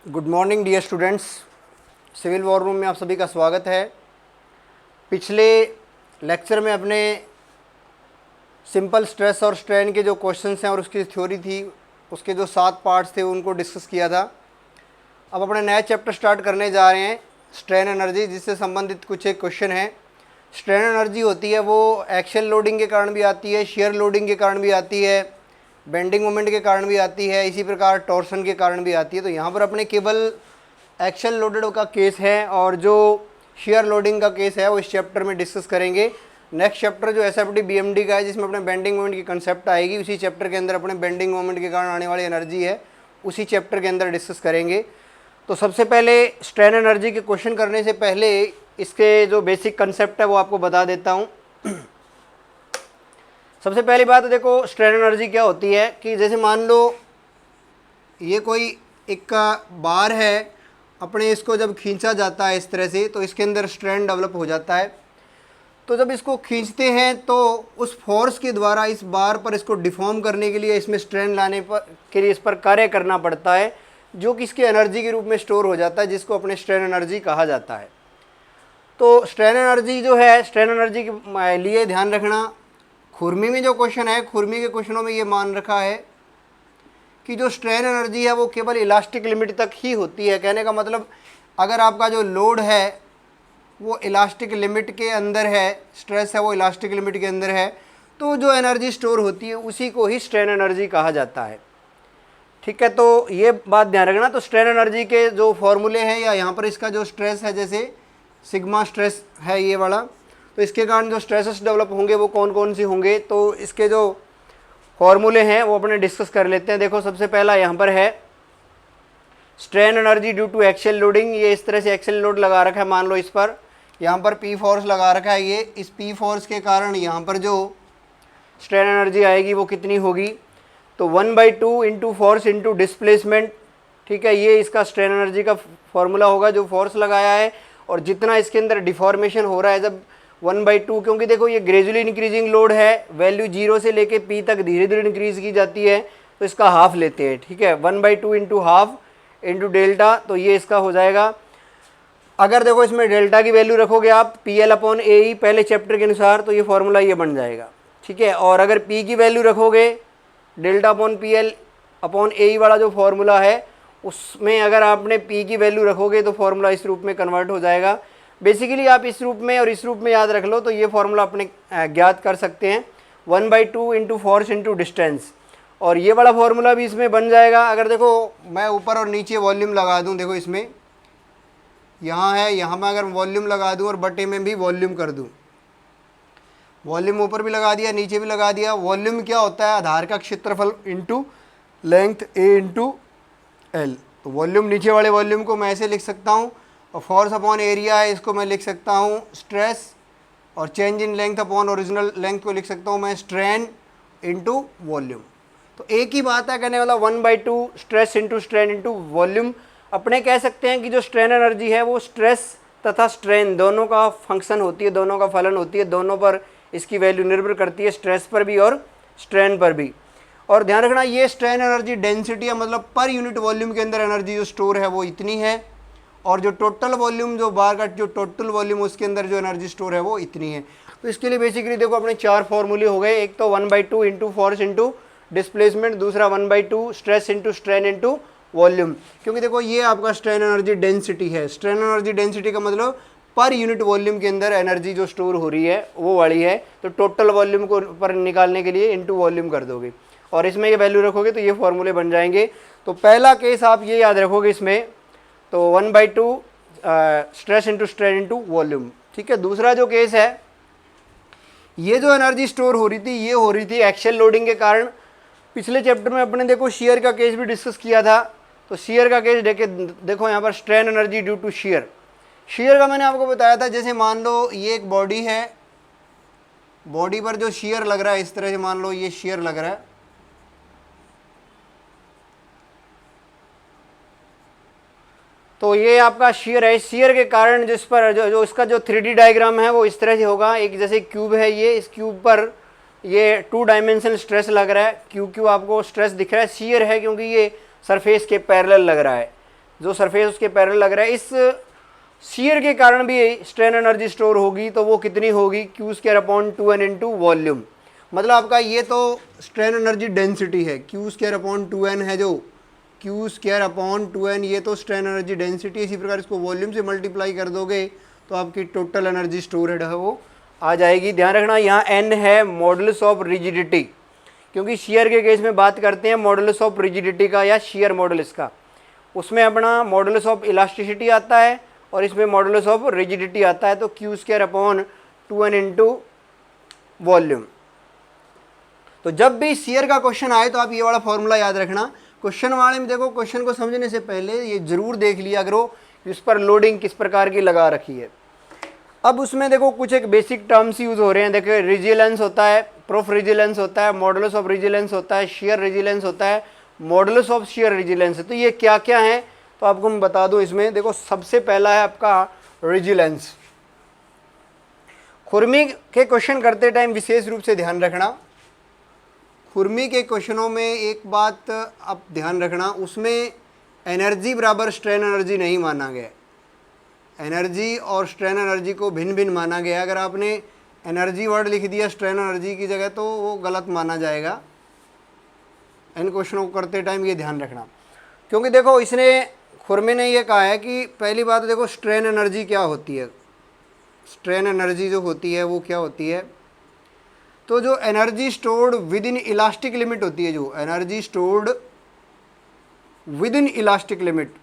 Good morning dear students. Civil war room में आप सभी का स्वागत है। पिछले लेक्चर में अपने सिंपल स्ट्रेस और स्ट्रेन के जो क्वेश्चंस हैं और उसकी थ्योरी थी, उसके जो 7 पार्ट्स थे उनको डिस्कस किया था। अब अपने नया चैप्टर स्टार्ट करने जा रहे हैं, स्ट्रेन एनर्जी, जिससे संबंधित कुछ एक क्वेश्चन है। स्ट्रेन एनर्जी होती है वो एक्शियल लोडिंग के कारण भी आती है, शियर लोडिंग के कारण भी आती है, बेंडिंग मोमेंट के कारण भी आती है, इसी प्रकार टॉर्सन के कारण भी आती है। तो यहाँ पर अपने केवल एक्शियल लोडेड का केस है और जो शियर लोडिंग का केस है वो इस चैप्टर में डिस्कस करेंगे। नेक्स्ट चैप्टर जो एसएफटी बीएमडी का है, जिसमें अपने बेंडिंग मोमेंट की कंसेप्ट आएगी, उसी चैप्टर के अंदर अपने बेंडिंग मोमेंट के कारण आने वाली एनर्जी है उसी चैप्टर के अंदर डिस्कस करेंगे। तो सबसे पहले स्ट्रेन एनर्जी के क्वेश्चन करने से पहले इसके जो बेसिक कंसेप्ट है वो आपको बता देता हूँ। सबसे पहली बात देखो, स्ट्रेन एनर्जी क्या होती है कि जैसे मान लो ये कोई एक का बार है, अपने इसको जब खींचा जाता है इस तरह से तो इसके अंदर स्ट्रेन डेवलप हो जाता है। तो जब इसको खींचते हैं तो उस फोर्स के द्वारा इस बार पर इसको डिफॉर्म करने के लिए, इसमें स्ट्रेन लाने पर के लिए इस पर कार्य करना पड़ता है, जो कि इसकी एनर्जी के रूप में स्टोर हो जाता है, जिसको अपने स्ट्रेन एनर्जी कहा जाता है। तो स्ट्रेन एनर्जी जो है, स्ट्रेन एनर्जी के लिए ध्यान रखना, खुरमी में जो क्वेश्चन है, खुरमी के क्वेश्चनों में ये मान रखा है कि जो स्ट्रेन एनर्जी है वो केवल इलास्टिक लिमिट तक ही होती है। कहने का मतलब, अगर आपका जो लोड है वो इलास्टिक लिमिट के अंदर है, स्ट्रेस है वो इलास्टिक लिमिट के अंदर है, तो जो एनर्जी स्टोर होती है उसी को ही स्ट्रेन एनर्जी कहा जाता है। ठीक है, तो ये बात ध्यान रखना। तो स्ट्रेन एनर्जी के जो फॉर्मूले हैं, या यहाँ पर इसका जो स्ट्रेस है, जैसे सिग्मा स्ट्रेस है ये वाला, तो इसके कारण जो स्ट्रेसेस डेवलप होंगे वो कौन कौन से होंगे, तो इसके जो फॉर्मूले हैं वो अपने डिस्कस कर लेते हैं। देखो, सबसे पहला यहाँ पर है strain energy due to axial loading. ये इस तरह से एक्शियल लोड लगा रखा है, मान लो इस पर, यहाँ पर पी फोर्स लगा रखा है। ये इस पी फोर्स के कारण यहाँ पर जो स्ट्रेन एनर्जी आएगी वो कितनी होगी, तो 1/2 इंटू फोर्स इंटू डिस्प्लेसमेंट। ठीक है, ये इसका स्ट्रेन एनर्जी का फॉर्मूला होगा जो फोर्स लगाया है, और जितना इसके अंदर डिफॉर्मेशन हो रहा है, जब 1/2, क्योंकि देखो ये ग्रेजुअली इंक्रीजिंग लोड है, वैल्यू 0 से लेके P तक धीरे धीरे इंक्रीज की जाती है, तो इसका हाफ लेते हैं। ठीक है, 1/2 इंटू हाफ इंटू डेल्टा, तो ये इसका हो जाएगा। अगर देखो इसमें डेल्टा की वैल्यू रखोगे आप PL/AE पहले चैप्टर के अनुसार, तो ये फॉर्मूला ये बन जाएगा। ठीक है, और अगर P की वैल्यू रखोगे डेल्टा/PL/AE वाला जो फॉर्मूला है, उसमें अगर आपने P की वैल्यू रखोगे तो फॉर्मूला इस रूप में कन्वर्ट हो जाएगा। बेसिकली आप इस रूप में और इस रूप में याद रख लो, तो ये फॉर्मूला अपने ज्ञात कर सकते हैं, 1/2 इंटू फोर्स इंटू डिस्टेंस, और ये वाला फॉर्मूला भी इसमें बन जाएगा। अगर देखो मैं ऊपर और नीचे वॉल्यूम लगा दूं, देखो इसमें यहाँ है, यहाँ मैं अगर वॉल्यूम लगा दूं और बटे में भी वॉल्यूम कर दूं, वॉल्यूम ऊपर भी लगा दिया नीचे भी लगा दिया। वॉल्यूम क्या होता है, आधार का क्षेत्रफल into length A into L। तो वॉल्यूम, नीचे वाले वॉल्यूम को मैं ऐसे लिख सकता हूँ, और फोर्स अपॉन एरिया है, इसको मैं लिख सकता हूँ स्ट्रेस, और change in length upon original length को लिख सकता हूँ मैं स्ट्रेन इंटू वॉल्यूम। तो एक ही बात है, कहने वाला 1/2 stress into strain into volume. अपने कह सकते हैं कि जो स्ट्रेन एनर्जी है वो स्ट्रेस तथा स्ट्रेन दोनों का फंक्शन होती है, दोनों का फलन होती है, दोनों पर इसकी वैल्यू निर्भर करती है, स्ट्रेस पर भी और स्ट्रेन पर भी। और ध्यान रखना, ये स्ट्रेन एनर्जी डेंसिटी है, मतलब पर यूनिट वॉल्यूम के अंदर एनर्जी जो स्टोर है वो इतनी है, और जो टोटल वॉल्यूम, जो बार का जो टोटल वॉल्यूम उसके अंदर जो एनर्जी स्टोर है वो इतनी है। तो इसके लिए बेसिकली देखो अपने 4 फॉर्मूले हो गए। एक तो 1/2 इंटू फोर्स इंटू डिस्प्लेसमेंट, दूसरा 1/2 stress into strain into volume. क्योंकि देखो ये आपका स्ट्रेन एनर्जी डेंसिटी है, स्ट्रेन एनर्जी डेंसिटी का मतलब पर यूनिट वॉल्यूम के अंदर एनर्जी जो स्टोर हो रही है वो वाली है, तो टोटल वॉल्यूम को पर निकालने के लिए इंटू वॉल्यूम कर दोगे, और इसमें ये वैल्यू रखोगे तो ये फॉर्मूले बन जाएंगे। तो पहला केस आप ये याद रखोगे इसमें, तो 1/2 stress into strain into volume. ठीक है, दूसरा जो केस है, ये जो एनर्जी स्टोर हो रही थी ये हो रही थी एक्शियल लोडिंग के कारण। पिछले चैप्टर में अपने देखो शियर का केस भी डिस्कस किया था, तो शियर का केस देखो यहाँ पर strain energy due to shear. Shear का मैंने आपको बताया था, जैसे मान लो ये एक बॉडी है, बॉडी पर जो शियर लग रहा है, इस तरह से मान लो ये शियर लग रहा है, तो ये आपका शियर है। शियर के कारण जिस पर जो इसका जो 3D डायग्राम है वो इस तरह से होगा। एक जैसे क्यूब है, ये इस क्यूब पर ये 2 डायमेंशनल स्ट्रेस लग रहा है, क्यू आपको स्ट्रेस दिख रहा है, शियर है क्योंकि ये सरफेस के पैरेलल लग रहा है। जो सरफेस उसके पैरेलल लग रहा है, इस शियर के कारण भी स्ट्रेन एनर्जी स्टोर होगी, तो वो कितनी होगी, Q square upon 2n into volume. मतलब आपका ये तो स्ट्रेन एनर्जी डेंसिटी है, क्यू स्क्वायर अपॉन 2n है, जो क्यू स्क्वायर अपॉन 2n ये तो स्ट्रेन एनर्जी डेंसिटी। इसी प्रकार इसको वॉल्यूम से मल्टीप्लाई कर दोगे तो आपकी टोटल एनर्जी स्टोरेड है वो आ जाएगी। ध्यान रखना यहाँ n है मॉडुलस ऑफ रिजिडिटी, क्योंकि शियर के केस में बात करते हैं मॉडुलस ऑफ रिजिडिटी का या शियर मॉडुलस का, उसमें अपना मॉडुलस ऑफ इलास्टिसिटी आता है और इसमें मॉडुलस ऑफ रिजिडिटी आता है, तो Q square upon 2n into volume. तो जब भी शियर का क्वेश्चन आए तो आप ये वाला फॉर्मूला याद रखना। क्वेश्चन वाले में देखो, क्वेश्चन को समझने से पहले ये जरूर देख लिया करो इस पर लोडिंग किस प्रकार की लगा रखी है। अब उसमें देखो कुछ एक बेसिक टर्म्स यूज हो रहे हैं। देखो रेजिलेंस होता है, प्रूफ रेजिलेंस होता है, मॉडुलस ऑफ रेजिलेंस होता है, शियर रेजिलेंस होता है, मॉडुलस ऑफ शियर रेजिलेंस है। तो ये क्या क्या है तो आपको मैं बता दूं। इसमें देखो सबसे पहला है आपका रेजिलेंस। खुरमी के क्वेश्चन करते टाइम विशेष रूप से ध्यान रखना, खुरमी के क्वेश्चनों में एक बात आप ध्यान रखना, उसमें एनर्जी बराबर स्ट्रेन एनर्जी नहीं माना गया। एनर्जी और स्ट्रेन एनर्जी को भिन्न भिन्न माना गया। अगर आपने एनर्जी वर्ड लिख दिया स्ट्रेन एनर्जी की जगह तो वो गलत माना जाएगा। इन क्वेश्चनों को करते टाइम ये ध्यान रखना, क्योंकि देखो इसने खुरमे ने ये कहा है कि पहली बात देखो स्ट्रेन एनर्जी क्या होती है। स्ट्रेन एनर्जी जो होती है वो क्या होती है, तो जो energy stored with in elastic limit होती है, जो energy stored with in elastic limit,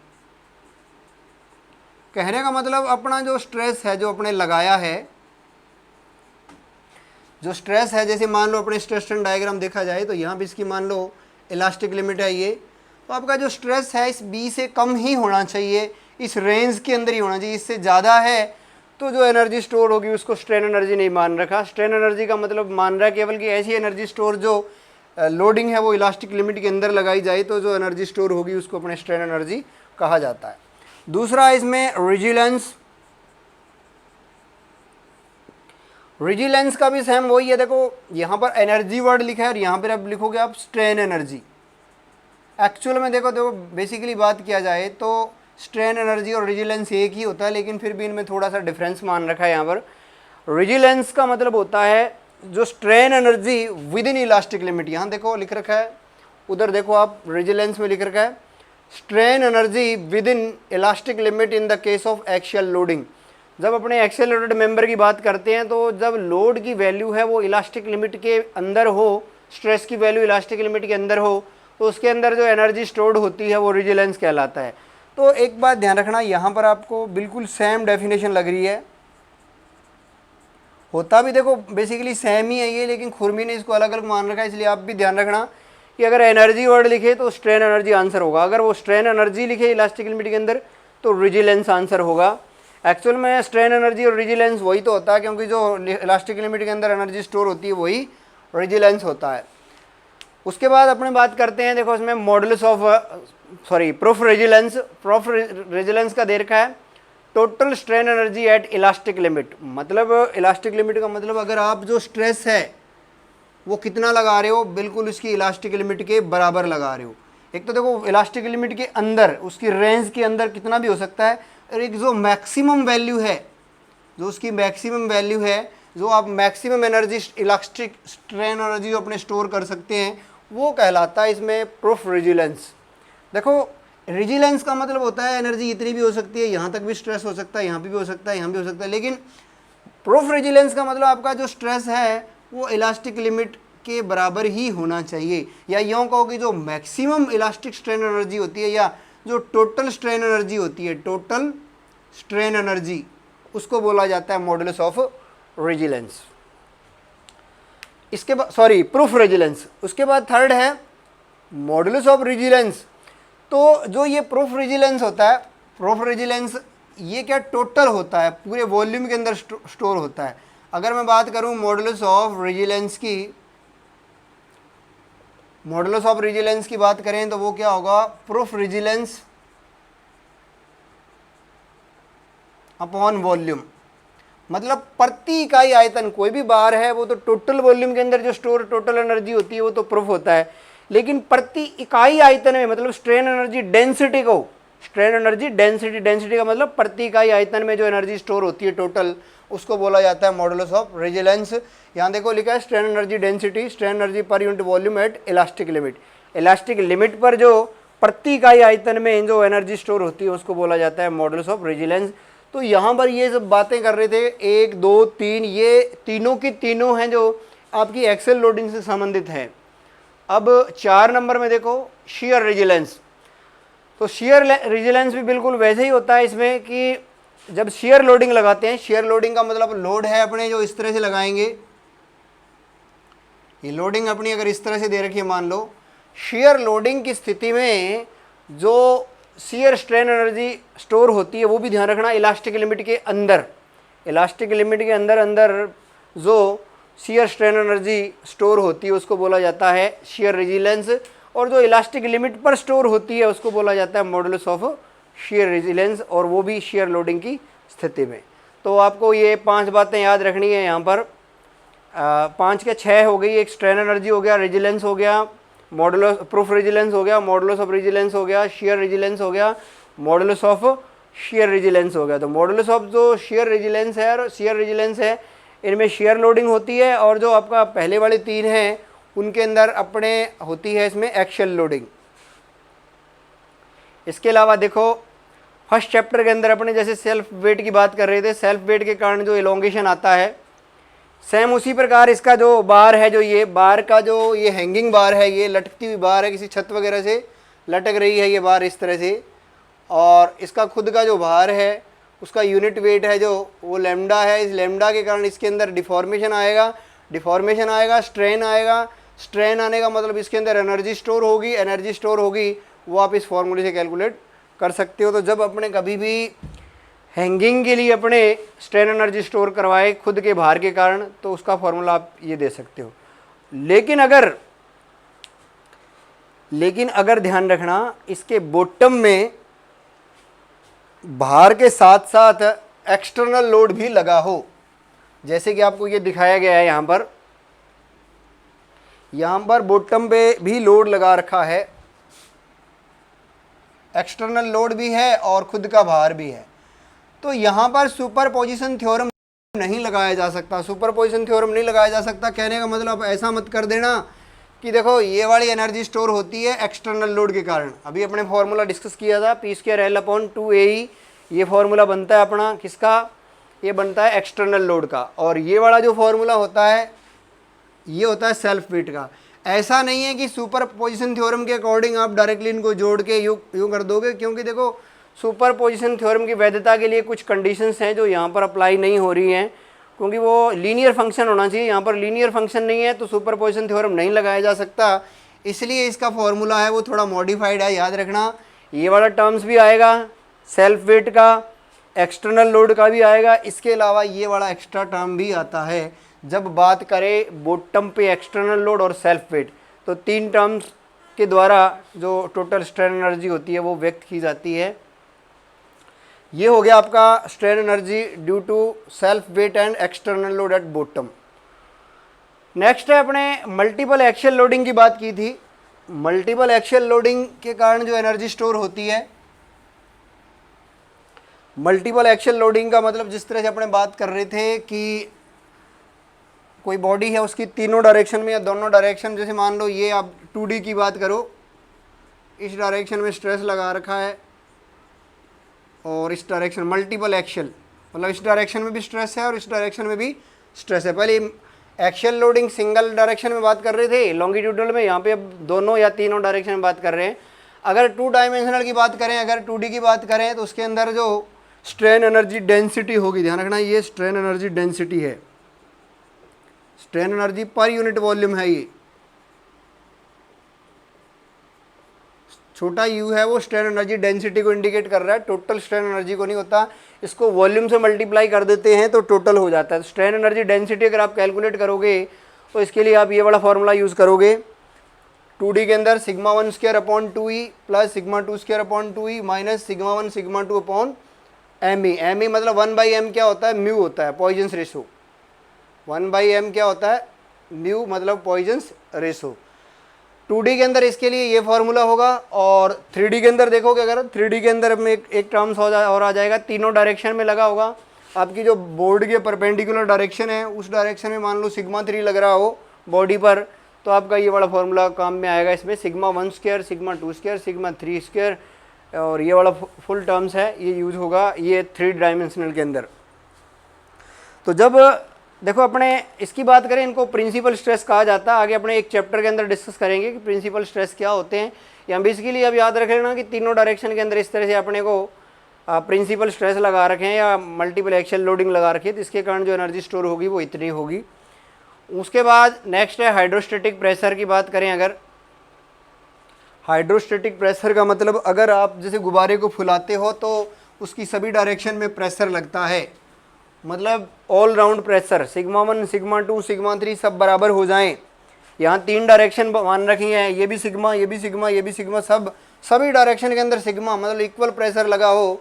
कहने का मतलब अपना जो स्ट्रेस है जो अपने लगाया है, जो स्ट्रेस है, जैसे मान लो अपने स्ट्रेस स्ट्रेन डायग्राम देखा जाए तो यहाँ भी इसकी मान लो इलास्टिक लिमिट है ये, तो आपका जो स्ट्रेस है इस बी से कम ही होना चाहिए, इस रेंज के अंदर ही होना चाहिए। इससे ज़्यादा है तो जो एनर्जी स्टोर होगी उसको स्ट्रेन एनर्जी नहीं मान रखा। स्ट्रेन एनर्जी का मतलब मान रहा है केवल कि ऐसी एनर्जी स्टोर जो लोडिंग है वो इलास्टिक लिमिट के अंदर लगाई जाए, तो जो एनर्जी स्टोर होगी उसको अपने स्ट्रेन एनर्जी कहा जाता है। दूसरा इसमें रेजिलेंस। रेजिलेंस का भी सेम वही है। देखो यहाँ पर एनर्जी वर्ड लिखा है और यहाँ पर अब लिखोगे आप स्ट्रेन एनर्जी। एक्चुअल में देखो बेसिकली बात किया जाए तो स्ट्रेन एनर्जी और रेजिलेंस एक ही होता है, लेकिन फिर भी इनमें थोड़ा सा डिफरेंस मान रखा है यहाँ पर। रेजिलेंस का मतलब होता है जो strain energy with in elastic limit, यहाँ देखो लिख रखा है, उधर देखो आप रेजिलेंस में लिख रखा है strain energy with in elastic limit in the case of axial loading. जब अपने एक्सियल लोडेड मेंबर की बात करते हैं तो जब लोड की वैल्यू है वो इलास्टिक लिमिट के अंदर हो, स्ट्रेस की वैल्यू इलास्टिक लिमिट के अंदर हो, तो उसके अंदर जो एनर्जी स्टोर्ड होती है वो रेजिलेंस कहलाता है। तो एक बात ध्यान रखना, यहाँ पर आपको बिल्कुल सेम डेफिनेशन लग रही है, होता भी देखो बेसिकली सेम ही है ये, लेकिन खुरमी ने इसको अलग अलग मान रखा है। इसलिए आप भी ध्यान रखना कि अगर एनर्जी वर्ड लिखे तो स्ट्रेन एनर्जी आंसर होगा, अगर वो स्ट्रेन एनर्जी लिखे इलास्टिक लिमिट के अंदर तो रेजिलेंस आंसर होगा। एक्चुअल में स्ट्रेन एनर्जी और रेजिलेंस वही तो होता है, क्योंकि जो इलास्टिक लिमिट के अंदर एनर्जी स्टोर होती है वही रेजिलेंस होता है। उसके बाद अपने बात करते हैं, देखो इसमें modulus of proof resilience. Proof resilience का दे रखा है total strain energy at elastic limit. मतलब इलास्टिक लिमिट का मतलब अगर आप जो स्ट्रेस है वो कितना लगा रहे हो, बिल्कुल उसकी इलास्टिक लिमिट के बराबर लगा रहे हो। एक तो देखो इलास्टिक लिमिट के अंदर, उसकी रेंज के अंदर कितना भी हो सकता है, और एक जो मैक्सिमम वैल्यू है, जो उसकी मैक्सिमम वैल्यू है, जो आप maximum energy elastic strain energy जो अपने स्टोर कर सकते हैं वो कहलाता है इसमें प्रूफ रेजिलेंस। देखो रेजिलेंस का मतलब होता है एनर्जी इतनी भी हो सकती है, यहाँ तक भी स्ट्रेस हो सकता है, यहाँ पे भी हो सकता है, यहाँ भी हो सकता है, लेकिन प्रूफ रेजिलेंस का मतलब आपका जो स्ट्रेस है वो इलास्टिक लिमिट के बराबर ही होना चाहिए, या यूँ कहो कि जो मैक्सिमम इलास्टिक स्ट्रेन एनर्जी होती है या जो टोटल स्ट्रेन एनर्जी होती है, टोटल स्ट्रेन एनर्जी, उसको बोला जाता है मॉडुलस ऑफ रेजिलेंस। इसके बाद प्रूफ रेजिलेंस। उसके बाद थर्ड है मॉडुलस ऑफ रेजिलेंस। तो जो ये प्रूफ रेजिलेंस होता है, प्रूफ रेजिलेंस ये क्या टोटल होता है, पूरे वॉल्यूम के अंदर स्टोर होता है। अगर मैं बात करूं मॉडुलस ऑफ रेजिलेंस की, मॉडुलस ऑफ रेजिलेंस की बात करें तो वो क्या होगा, प्रूफ रेजिलेंस अपॉन वॉल्यूम। मतलब प्रति इकाई आयतन, कोई भी बार है वो तो टोटल वॉल्यूम के अंदर जो स्टोर टोटल एनर्जी होती है वो तो प्रूफ होता है, लेकिन प्रति इकाई आयतन में मतलब स्ट्रेन एनर्जी डेंसिटी को स्ट्रेन एनर्जी डेंसिटी, डेंसिटी का मतलब प्रति इकाई आयतन में जो एनर्जी स्टोर होती है टोटल, उसको बोला जाता है मॉडुलस ऑफ रेजिलेंस। यहाँ देखो लिखा है strain energy density, strain energy per unit volume at elastic limit. Elastic limit पर जो प्रति इकाई आयतन में जो एनर्जी स्टोर होती है उसको बोला जाता है मॉडुलस ऑफ रेजिलेंस। तो यहाँ पर ये सब बातें कर रहे थे 1 2 3, ये तीनों की तीनों हैं जो आपकी एक्सेल लोडिंग से संबंधित है। अब 4 नंबर में देखो शियर रेजिलेंस। तो शियर रेजिलेंस भी बिल्कुल वैसे ही होता है इसमें कि जब शियर लोडिंग लगाते हैं, शियर लोडिंग का मतलब लोड है अपने जो इस तरह से लगाएंगे, ये लोडिंग अपनी अगर इस तरह से दे रखी है मान लो, शियर लोडिंग की स्थिति में जो शियर स्ट्रेन एनर्जी स्टोर होती है वो भी ध्यान रखना इलास्टिक लिमिट के अंदर, इलास्टिक लिमिट के अंदर अंदर जो शियर स्ट्रेन एनर्जी स्टोर होती है उसको बोला जाता है शियर रेजिलेंस, और जो इलास्टिक लिमिट पर स्टोर होती है उसको बोला जाता है मॉडुलस ऑफ शियर रेजिलेंस, और वो भी शियर लोडिंग की स्थिति में। तो आपको ये 5 बातें याद रखनी है यहाँ पर। 5 के 6 हो गई, एक स्ट्रेन एनर्जी हो गया, रेजिलेंस हो गया, मॉडुलस प्रूफ रेजिलेंस हो गया, मॉडुलस ऑफ रेजिलेंस हो गया, शियर रेजिलेंस हो गया, मॉडुलस ऑफ शियर रेजिलेंस हो गया। तो मॉडुलस ऑफ जो शियर रेजिलेंस है और शियर रेजिलेंस है, इनमें शियर लोडिंग होती है, और जो आपका पहले वाले 3 हैं उनके अंदर अपने होती है इसमें एक्शियल लोडिंग। इसके अलावा देखो फर्स्ट चैप्टर के अंदर अपने जैसे सेल्फ वेट की बात कर रहे थे, सेल्फ वेट के कारण जो एलोंगेशन आता है, सेम उसी प्रकार इसका जो बार है, जो ये बार का जो ये हैंगिंग बार है, ये लटकती हुई बार है, किसी छत वगैरह से लटक रही है ये बार इस तरह से, और इसका खुद का जो भार है उसका यूनिट वेट है जो वो लैम्डा है। इस लैम्डा के कारण इसके अंदर डिफॉर्मेशन आएगा, डिफॉर्मेशन आएगा, स्ट्रेन आएगा, स्ट्रेन आने का मतलब इसके अंदर एनर्जी स्टोर होगी, एनर्जी स्टोर होगी वो आप इस फॉर्मूले से कैलकुलेट कर सकते हो। तो जब अपने कभी भी हैंगिंग के लिए अपने स्ट्रेन एनर्जी स्टोर करवाए खुद के भार के कारण, तो उसका फॉर्मूला आप ये दे सकते हो। लेकिन अगर ध्यान रखना इसके बॉटम में भार के साथ साथ एक्सटर्नल लोड भी लगा हो, जैसे कि आपको ये दिखाया गया है यहाँ पर बॉटम पे भी लोड लगा रखा है, एक्सटर्नल लोड भी है और खुद का भार भी है। तो यहाँ पर सुपरपोजिशन थ्योरम नहीं लगाया जा सकता, सुपरपोजिशन थ्योरम नहीं लगाया जा सकता। कहने का मतलब ऐसा मत कर देना कि देखो ये वाली एनर्जी स्टोर होती है एक्सटर्नल लोड के कारण। अभी अपने फॉर्मूला डिस्कस किया था P²L/2AE, ये फॉर्मूला बनता है अपना किसका, ये बनता है एक्सटर्नल लोड का, और ये वाला जो फॉर्मूला होता है ये होता है सेल्फ वेट का। ऐसा नहीं है कि सुपरपोजिशन थ्योरम के अकॉर्डिंग आप डायरेक्टली इनको जोड़ के यूँ कर दोगे, क्योंकि देखो सुपरपोजिशन थ्योरम की वैधता के लिए कुछ कंडीशंस हैं जो यहाँ पर अप्लाई नहीं हो रही हैं, क्योंकि वो लीनियर फंक्शन होना चाहिए, यहाँ पर लीनियर फंक्शन नहीं है तो सुपरपोजिशन थ्योरम नहीं लगाया जा सकता। इसलिए इसका फॉर्मूला है वो थोड़ा मॉडिफाइड है, याद रखना। ये वाला टर्म्स भी आएगा, सेल्फ वेट का, एक्सटर्नल लोड का भी आएगा। इसके अलावा ये वाला एक्स्ट्रा टर्म भी आता है जब बात करें बॉटम पे एक्सटर्नल लोड और सेल्फ वेट, तो 3 टर्म्स के द्वारा जो टोटल स्ट्रेन एनर्जी होती है वो व्यक्त की जाती है। ये हो गया आपका strain energy due to self weight and external load at bottom. Next है अपने मल्टीपल एक्शियल लोडिंग की बात की थी। मल्टीपल एक्शियल लोडिंग के कारण जो एनर्जी स्टोर होती है, मल्टीपल एक्शियल लोडिंग का मतलब जिस तरह से अपने बात कर रहे थे कि कोई बॉडी है उसकी तीनों डायरेक्शन में या दोनों डायरेक्शन, जैसे मान लो ये आप 2D की बात करो, इस डायरेक्शन में स्ट्रेस लगा रखा है और इस डायरेक्शन मल्टीपल एक्शियल, मतलब इस डायरेक्शन में भी स्ट्रेस है और इस डायरेक्शन में भी स्ट्रेस है। पहले एक्शियल लोडिंग सिंगल डायरेक्शन में बात कर रहे थे लॉन्गिट्यूडल में, यहाँ पे अब दोनों या तीनों डायरेक्शन में बात कर रहे हैं। अगर 2 डायमेंशनल की बात करें, अगर 2D की बात करें, तो उसके अंदर जो स्ट्रेन एनर्जी डेंसिटी होगी, ध्यान रखना ये स्ट्रेन एनर्जी डेंसिटी है, strain energy per unit volume है। ये छोटा u है वो स्ट्रेन एनर्जी डेंसिटी को इंडिकेट कर रहा है, टोटल स्ट्रेन एनर्जी को नहीं होता। इसको वॉल्यूम से मल्टीप्लाई कर देते हैं तो टोटल हो जाता है। स्ट्रेन एनर्जी डेंसिटी अगर आप कैलकुलेट करोगे तो इसके लिए आप ये वाला फॉर्मूला यूज़ करोगे। 2D के अंदर σ1² प्लस σ2² माइनस σ1 σ2 me मतलब 1/m क्या होता है, म्यू होता है, पॉइजन्स रेशो। 1/m क्या होता है, म्यू मतलब पॉइजन्स रेशो। 2D के अंदर इसके लिए ये फॉर्मूला होगा, और 3D के अंदर देखोगे अगर 3D के अंदर में एक टर्म्स और आ जाएगा, तीनों डायरेक्शन में लगा होगा। आपकी जो बोर्ड के परपेंडिकुलर डायरेक्शन है उस डायरेक्शन में मान लो सिग्मा 3 लग रहा हो बॉडी पर, तो आपका ये वाला फॉर्मूला काम में आएगा। इसमें sigma 1 square, sigma 2 square, sigma 3 square, और ये वाला फुल टर्म्स है, ये यूज़ होगा ये 3 डायमेंशनल के अंदर। तो जब देखो अपने इसकी बात करें, इनको प्रिंसिपल स्ट्रेस कहा जाता है। आगे अपने एक चैप्टर के अंदर डिस्कस करेंगे कि प्रिंसिपल स्ट्रेस क्या होते हैं। या बेसिकली अब याद रख लेना कि तीनों डायरेक्शन के अंदर इस तरह से अपने को प्रिंसिपल स्ट्रेस लगा रखे हैं या मल्टीपल एक्सियल लोडिंग लगा रखी है, तो इसके कारण जो एनर्जी स्टोर होगी वो इतनी होगी। उसके बाद नेक्स्ट है हाइड्रोस्टैटिक प्रेशर की बात करें अगर, हाइड्रोस्टैटिक प्रेशर का मतलब अगर आप जैसे गुब्बारे को फुलाते हो तो उसकी सभी डायरेक्शन में प्रेशर लगता है, मतलब all round pressure, sigma 1 sigma 2 sigma 3 सब बराबर हो जाएं। यहाँ 3 डायरेक्शन मान रखी हैं, ये भी सिग्मा ये भी सिग्मा ये भी सिग्मा, सभी डायरेक्शन के अंदर सिग्मा मतलब इक्वल प्रेशर लगा हो,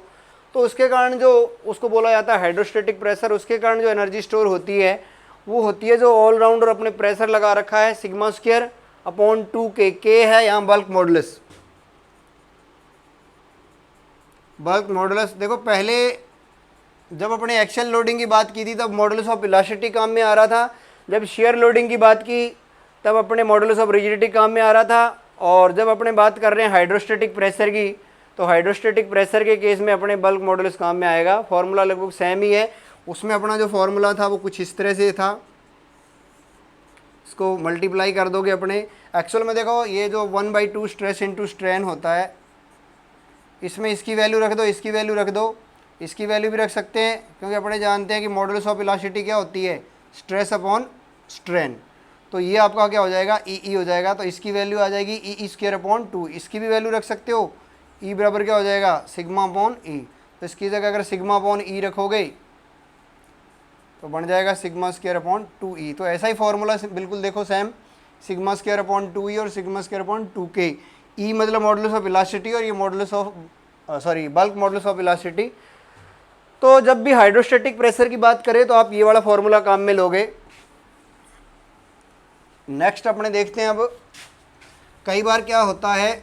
तो उसके कारण जो उसको बोला जाता है हाइड्रोस्टैटिक प्रेशर। उसके कारण जो एनर्जी स्टोर होती है वो होती है जो ऑल राउंडर अपने प्रेशर लगा रखा है, सिग्मा स्क्वायर अपॉन 2K। के है यहाँ बल्क मॉडुलस। बल्क मॉडुलस देखो, पहले जब अपने एक्शन लोडिंग की बात की थी तब मॉडुलस ऑफ इलास्टिसिटी काम में आ रहा था, जब शेयर लोडिंग की बात की तब अपने मॉडुलस ऑफ रिजिडिटी काम में आ रहा था, और जब अपने बात कर रहे हैं हाइड्रोस्टैटिक प्रेशर की तो हाइड्रोस्टैटिक प्रेशर के केस में अपने बल्क मॉडुलस काम में आएगा। फॉर्मूला लगभग सेम ही है, उसमें अपना जो फॉर्मूला था वो कुछ इस तरह से था, इसको मल्टीप्लाई कर दोगे अपने। एक्चुअल में देखो ये जो 1/2 स्ट्रेस इंटू स्ट्रेन होता है, इसमें इसकी वैल्यू रख दो, इसकी वैल्यू रख दो, इसकी वैल्यू भी रख सकते हैं, क्योंकि अपने जानते हैं कि मॉडुलस ऑफ इलास्टिसिटी क्या होती है, स्ट्रेस अपॉन स्ट्रेन। तो ये आपका क्या हो जाएगा, ई हो जाएगा, तो इसकी वैल्यू आ जाएगी ई स्क्वायर अपॉन 2। इसकी भी वैल्यू रख सकते हो, ई बराबर क्या हो जाएगा, सिग्मा अपॉन ई। तो इसकी जगह अगर सिग्मा अपॉन ई रखोगे तो बन जाएगा सिग्मा स्क्वायर अपॉन 2E। तो ऐसा ही फॉर्मूला बिल्कुल देखो same, sigma square upon 2E और सिग्मा स्क्वायर अपॉन 2K। ई मतलब मॉडुलस ऑफ इलास्टिसिटी और ये modulus of bulk modulus of elasticity. तो जब भी हाइड्रोस्टैटिक प्रेशर की बात करें तो आप ये वाला फॉर्मूला काम में लोगे। नेक्स्ट अपने देखते हैं अब, कई बार क्या होता है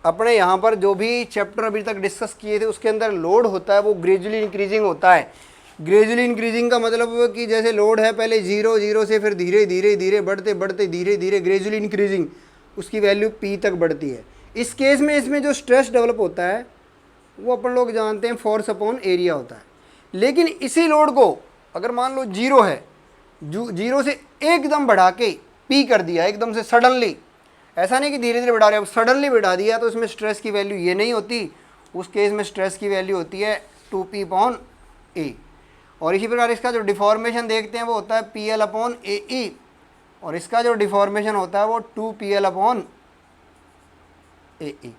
अपने यहाँ पर जो भी चैप्टर अभी तक डिस्कस किए थे उसके अंदर लोड होता है वो ग्रेजुअली इंक्रीजिंग होता है। ग्रेजुअली इंक्रीजिंग का मतलब कि जैसे लोड है पहले 0 से फिर धीरे धीरे धीरे बढ़ते बढ़ते धीरे धीरे ग्रेजुअली इंक्रीजिंग उसकी वैल्यू P तक बढ़ती है। इस केस में इसमें जो स्ट्रेस डेवलप होता है वो अपन लोग जानते हैं फोर्स अपॉन एरिया होता है। लेकिन इसी लोड को अगर मान लो 0 है, 0 से एकदम बढ़ा के P कर दिया एकदम से सडनली, ऐसा नहीं कि धीरे धीरे बढ़ा रहे, अब सडनली बढ़ा दिया तो इसमें स्ट्रेस की वैल्यू ये नहीं होती, उस केस में स्ट्रेस की वैल्यू होती है 2P अपॉन A। और इसी प्रकार इसका जो डिफॉर्मेशन देखते हैं वो होता है PL अपॉन AE, और इसका जो डिफॉर्मेशन होता है वो 2PL अपॉन AE।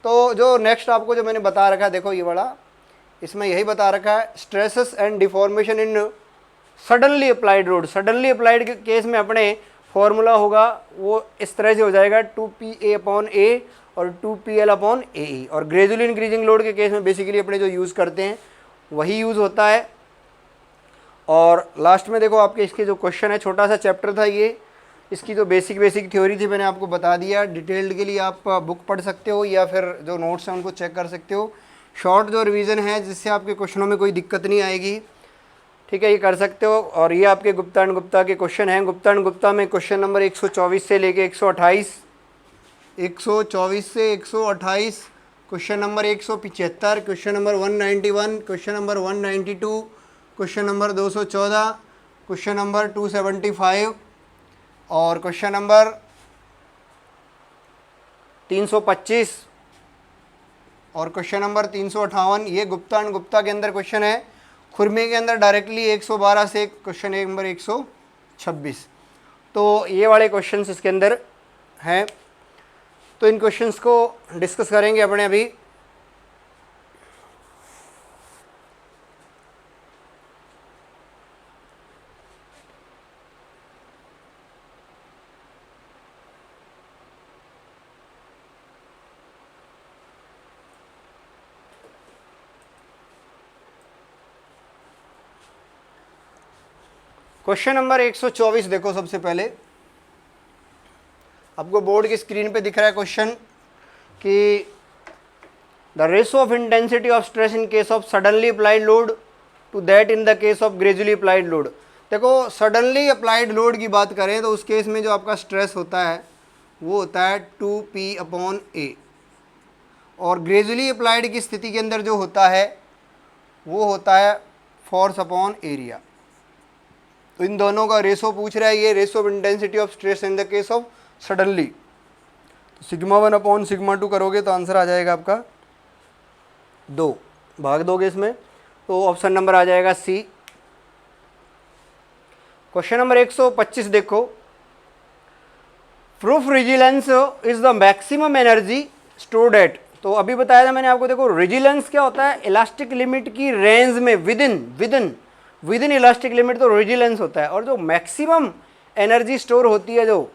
तो जो नेक्स्ट आपको जो मैंने बता रखा है देखो ये बड़ा, इसमें यही बता रखा है stresses and deformation in suddenly applied load. Suddenly applied के केस में अपने फॉर्मूला होगा वो इस तरह से हो जाएगा 2PA अपॉन A और 2PL अपॉन AE। और ग्रेजुअली इंक्रीजिंग लोड के केस में बेसिकली अपने जो यूज़ करते हैं वही यूज़ होता है। और लास्ट में देखो आपके इसके जो क्वेश्चन है, छोटा सा चैप्टर था ये, इसकी जो बेसिक थ्योरी थी मैंने आपको बता दिया। डिटेल्ड के लिए आप बुक पढ़ सकते हो या फिर जो नोट्स हैं उनको चेक कर सकते हो। शॉर्ट जो रिवीजन है जिससे आपके क्वेश्चनों में कोई दिक्कत नहीं आएगी, ठीक है, ये कर सकते हो। और ये आपके गुप्ता एंड गुप्ता के क्वेश्चन हैं। गुप्ता एंड गुप्ता में क्वेश्चन नंबर 124 से लेके 128, 124 से 128, question number 175, question number 191, question number 192, question number 214, question number 275 और क्वेश्चन नंबर 325 और क्वेश्चन नंबर 358। ये गुप्ता एंड गुप्ता के अंदर क्वेश्चन है। खुरमे के अंदर डायरेक्टली 112 से क्वेश्चन नंबर 126। तो ये वाले क्वेश्चंस इसके अंदर हैं, तो इन क्वेश्चंस को डिस्कस करेंगे अपने अभी। क्वेश्चन नंबर 124 देखो, सबसे पहले आपको बोर्ड की स्क्रीन पे दिख रहा है क्वेश्चन कि the ratio of intensity of stress in case of suddenly applied load to that in the case of gradually applied load. देखो सडनली अप्लाइड लोड की बात करें तो उस केस में जो आपका स्ट्रेस होता है वो होता है 2P/A, और ग्रेजुअली अप्लाइड की स्थिति के अंदर जो होता है वो होता है फोर्स अपॉन एरिया। तो इन दोनों का रेशो पूछ रहा है, ये ratio of intensity of stress in the case of suddenly. तो σ1 σ2 करोगे तो आंसर आ जाएगा आपका 2, भाग दोगे इसमें तो ऑप्शन नंबर आ जाएगा सी। क्वेश्चन नंबर 125 देखो, proof resilience is the maximum energy stored eight. तो अभी बताया था मैंने आपको, देखो रिजिलेंस क्या होता है, इलास्टिक लिमिट की रेंज में, विद इन इलास्टिक लिमिट तो रिजिलेंस होता है, और जो मैक्सिमम एनर्जी स्टोर होती है जो,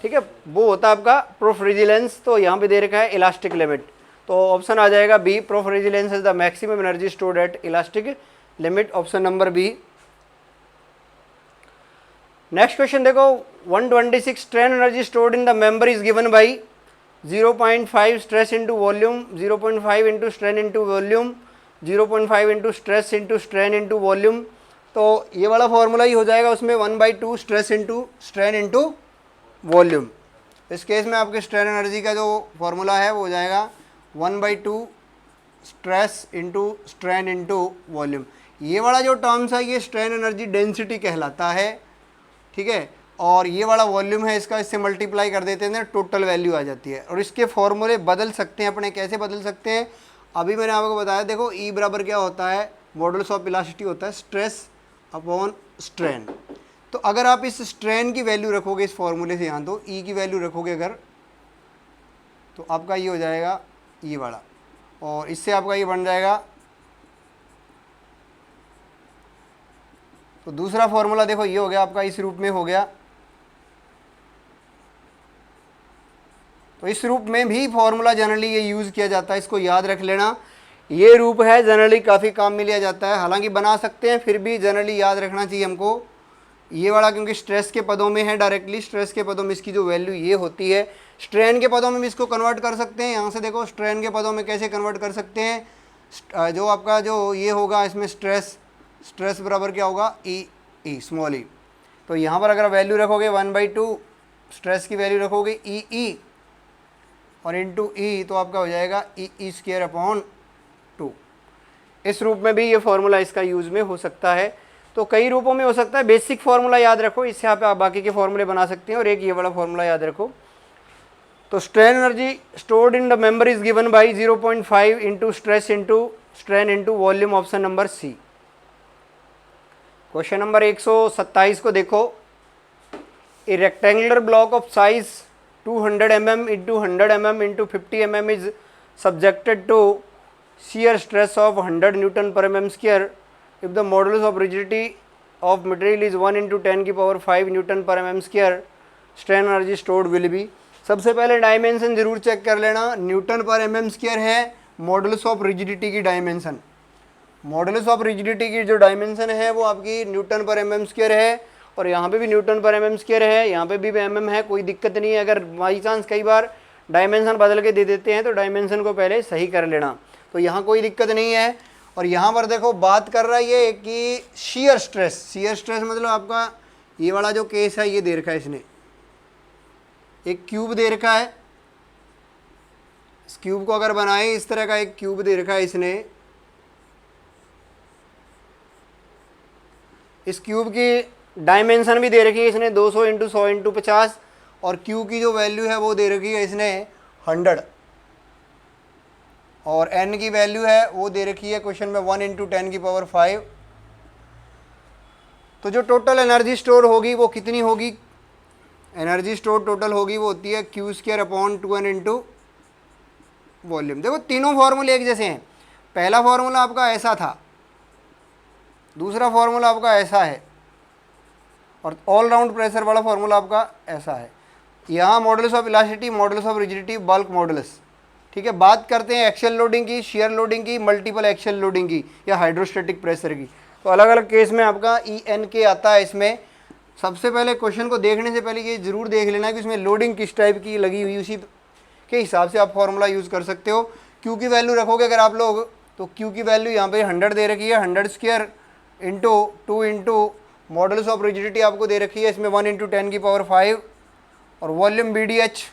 ठीक है, वो होता है आपका प्रूफ रिजिलेंस। तो यहाँ पे दे रखा है इलास्टिक लिमिट, तो ऑप्शन आ जाएगा B, proof resilience is the maximum energy stored at elastic limit, option number B. Next question देखो, 126 strain energy stored in the member is given by 0.5 stress into volume, 0.5 into strain into volume, 0.5 into stress into strain into volume. तो ये वाला formula ही हो जाएगा उसमें 1/2 stress into strain into volume. इस case में आपके स्ट्रेन एनर्जी का जो फॉर्मूला है वो हो जाएगा 1/2 stress into strain into volume. ये वाला जो टर्म्स है ये स्ट्रेन एनर्जी डेंसिटी कहलाता है, ठीक है, और ये वाला वॉल्यूम है इसका, इससे मल्टीप्लाई कर देते हैं टोटल वैल्यू आ जाती है। और इसके फॉर्मूले बदल सकते हैं अपने, कैसे बदल सकते हैं अभी मैंने आपको बताया। देखो E बराबर क्या होता है, मॉडुलस ऑफ इलास्टिसिटी होता है स्ट्रेस अपॉन स्ट्रेन। तो अगर आप इस स्ट्रेन की वैल्यू रखोगे इस फॉर्मूले से यहाँ, तो E की वैल्यू रखोगे अगर, तो आपका ये हो जाएगा ये वाला, और इससे आपका ये बन जाएगा। तो दूसरा फॉर्मूला देखो ये हो गया आपका, इस रूप में हो गया। तो इस रूप में भी फॉर्मूला जनरली ये यूज़ किया जाता है, इसको याद रख लेना। ये रूप है जनरली काफ़ी काम में लिया जाता है, हालांकि बना सकते हैं फिर भी जनरली याद रखना चाहिए हमको ये वाला, क्योंकि स्ट्रेस के पदों में है डायरेक्टली, स्ट्रेस के पदों में इसकी जो वैल्यू ये होती है। स्ट्रेन के पदों में भी इसको कन्वर्ट कर सकते हैं। यहाँ से देखो स्ट्रेन के पदों में कैसे कन्वर्ट कर सकते हैं, जो आपका जो ये होगा इसमें स्ट्रेस बराबर क्या होगा ई स्मॉल ई। तो यहाँ पर अगर वैल्यू रखोगे 1/2 स्ट्रेस की वैल्यू रखोगे ई और इंटू ई, तो आपका हो जाएगा E²/2। इस रूप में भी ये फॉर्मूला इसका यूज़ में हो सकता है। तो कई रूपों में हो सकता है, बेसिक फार्मूला याद रखो, इससे आप बाकी के फॉर्मूले बना सकते हैं, और एक ये वाला फॉर्मूला याद रखो। तो strain energy stored in the member is given by 0.5 into stress into strain into volume, option number C. Question number 127 को देखो, a rectangular block of size 200 mm into 100 mm into 50 mm is subjected to shear stress of 100 Newton per mm square if the modulus of rigidity of material is 1 into 10⁵ Newton per mm square, strain energy stored will be। सबसे पहले dimension जरूर check कर लेना, Newton पर mm square है modulus of rigidity की dimension. Modulus of rigidity की जो डायमेंशन है वो आपकी न्यूटन पर mm स्क्वायर है, और यहाँ पे भी न्यूटन पर mm स्क्वायर है, यहाँ पे भी mm है, कोई दिक्कत नहीं है। अगर बाई चांस कई बार डायमेंशन बदल के दे देते हैं तो डायमेंशन को पहले सही कर लेना, तो यहाँ कोई दिक्कत नहीं है। और यहाँ पर देखो बात कर रहा है ये कि शियर स्ट्रेस मतलब आपका ये वाला जो केस है ये दे रखा है इसने, एक क्यूब दे रखा है। इस क्यूब को अगर बनाए, इस तरह का एक क्यूब दे रखा है इसने, इस क्यूब की डायमेंशन भी दे रखी है इसने 200 × 100 × 50, और क्यू की जो वैल्यू है वो दे रखी है इसने 100, और n की वैल्यू है वो दे रखी है क्वेश्चन में 1 × 10⁵। तो जो टोटल एनर्जी स्टोर होगी वो कितनी होगी, एनर्जी स्टोर टोटल होगी वो होती है Q²/2n × वॉल्यूम। देखो तीनों फार्मूले एक जैसे हैं, पहला फार्मूला आपका ऐसा था, दूसरा फार्मूला आपका ऐसा है, और ऑल राउंड प्रेशर वाला फार्मूला आपका ऐसा है। यहाँ modulus of elasticity, modulus of rigidity, bulk modulus, ठीक है। बात करते हैं एक्शियल लोडिंग की, शियर लोडिंग की, मल्टीपल एक्शियल लोडिंग की, या हाइड्रोस्टैटिक प्रेशर की। तो अलग अलग केस में आपका EN के आता है इसमें। सबसे पहले क्वेश्चन को देखने से पहले ये ज़रूर देख लेना कि उसमें लोडिंग किस टाइप की लगी हुई, उसी के हिसाब से आप फॉर्मूला यूज़ कर सकते हो। क्यू की वैल्यू रखोगे अगर आप लोग, तो क्यू की वैल्यू यहाँ पे 100 दे रखी है, 100 square into 2 into models of rigidity आपको दे रखी है इसमें 1 × 10⁵ और वॉल्यूम बी डी एच